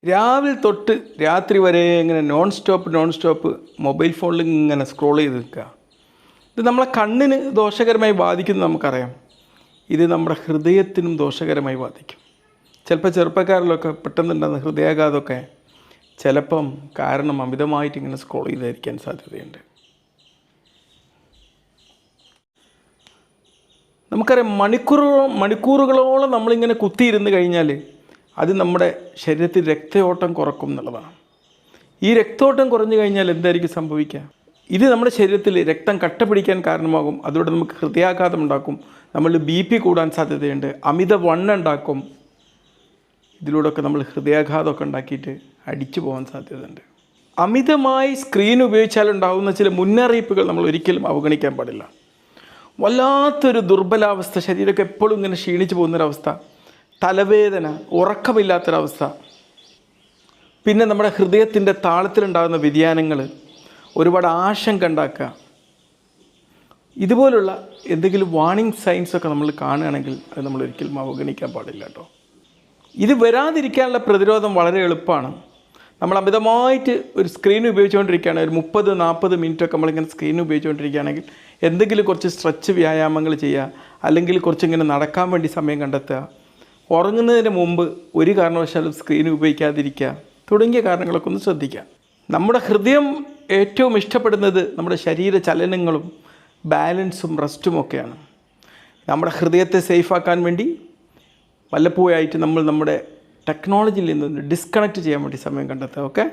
രാവിലെ തൊട്ട് രാത്രി വരെ ഇങ്ങനെ നോൺ സ്റ്റോപ്പ് മൊബൈൽ ഫോണിൽ ഇങ്ങനെ സ്ക്രോൾ ചെയ്ത് നിൽക്കുക. ഇത് നമ്മളെ കണ്ണിന് ദോഷകരമായി ബാധിക്കുന്നത് നമുക്കറിയാം. ഇത് നമ്മുടെ ഹൃദയത്തിനും ദോഷകരമായി ബാധിക്കും. ചിലപ്പോൾ ചെറുപ്പക്കാരിലൊക്കെ പെട്ടെന്നുണ്ടാകുന്ന ഹൃദയാഘാതമൊക്കെ ചിലപ്പം കാരണം അമിതമായിട്ട് ഇങ്ങനെ സ്ക്രോൾ ചെയ്തായിരിക്കാൻ സാധ്യതയുണ്ട്. നമുക്കറിയാം മണിക്കൂറുകളോളം നമ്മളിങ്ങനെ കുത്തിയിരുന്ന് കഴിഞ്ഞാൽ അത് നമ്മുടെ ശരീരത്തിൽ രക്തയോട്ടം കുറക്കും എന്നുള്ളതാണ്. ഈ രക്തയോട്ടം കുറഞ്ഞു കഴിഞ്ഞാൽ എന്തായിരിക്കും സംഭവിക്കുക? ഇത് നമ്മുടെ ശരീരത്തിൽ രക്തം കട്ട പിടിക്കാൻ കാരണമാകും. അതിലൂടെ നമുക്ക് ഹൃദയാഘാതം ഉണ്ടാക്കും, നമ്മളുടെ BP കൂടാൻ സാധ്യതയുണ്ട്, അമിതവണ്ണം ഉണ്ടാക്കും. ഇതിലൂടെയൊക്കെ നമ്മൾ ഹൃദയാഘാതമൊക്കെ ഉണ്ടാക്കിയിട്ട് അടിച്ചു പോകാൻ സാധ്യതയുണ്ട്. അമിതമായി സ്ക്രീൻ ഉപയോഗിച്ചാലുണ്ടാകുന്ന ചില മുന്നറിയിപ്പുകൾ നമ്മൾ ഒരിക്കലും അവഗണിക്കാൻ പാടില്ല. വല്ലാത്തൊരു ദുർബലാവസ്ഥ, ശരീരമൊക്കെ എപ്പോഴും ഇങ്ങനെ ക്ഷീണിച്ച് പോകുന്നൊരവസ്ഥ, തലവേദന, ഉറക്കമില്ലാത്തൊരവസ്ഥ, പിന്നെ നമ്മുടെ ഹൃദയത്തിൻ്റെ താളത്തിലുണ്ടാകുന്ന വ്യതിയാനങ്ങൾ, ഒരുപാട് ആശങ്ക ഉണ്ടാക്കുക. ഇതുപോലുള്ള എന്തെങ്കിലും വാർണിംഗ് സൈൻസൊക്കെ നമ്മൾ കാണുകയാണെങ്കിൽ അത് നമ്മൾ ഒരിക്കലും അവഗണിക്കാൻ പാടില്ല കേട്ടോ. ഇത് വരാതിരിക്കാനുള്ള പ്രതിരോധം വളരെ എളുപ്പമാണ്. നമ്മൾ അമിതമായിട്ട് ഒരു സ്ക്രീൻ ഉപയോഗിച്ചുകൊണ്ടിരിക്കുകയാണ്, ഒരു 30-40 മിനിറ്റൊക്കെ നമ്മളിങ്ങനെ സ്ക്രീൻ ഉപയോഗിച്ചുകൊണ്ടിരിക്കുകയാണെങ്കിൽ എന്തെങ്കിലും കുറച്ച് സ്ട്രെച്ച് വ്യായാമങ്ങൾ ചെയ്യുക, അല്ലെങ്കിൽ കുറച്ചിങ്ങനെ നടക്കാൻ വേണ്ടി സമയം കണ്ടെത്തുക, ഉറങ്ങുന്നതിന് മുമ്പ് ഒരു കാരണവശാലും സ്ക്രീൻ ഉപയോഗിക്കാതിരിക്കുക തുടങ്ങിയ കാരണങ്ങളൊക്കെ ഒന്ന് ശ്രദ്ധിക്കുക. നമ്മുടെ ഹൃദയം ഏറ്റവും ഇഷ്ടപ്പെടുന്നത് നമ്മുടെ ശരീര ചലനങ്ങളും ബാലൻസും റെസ്റ്റും ഒക്കെയാണ്. നമ്മുടെ ഹൃദയത്തെ സേഫാക്കാൻ വേണ്ടി വല്ലപ്പോഴായിട്ട് നമ്മൾ നമ്മുടെ ടെക്നോളജിയിൽ നിന്ന് ഡിസ്കണക്ട് ചെയ്യാൻ വേണ്ടി സമയം കണ്ടെത്തുക. ഓക്കെ.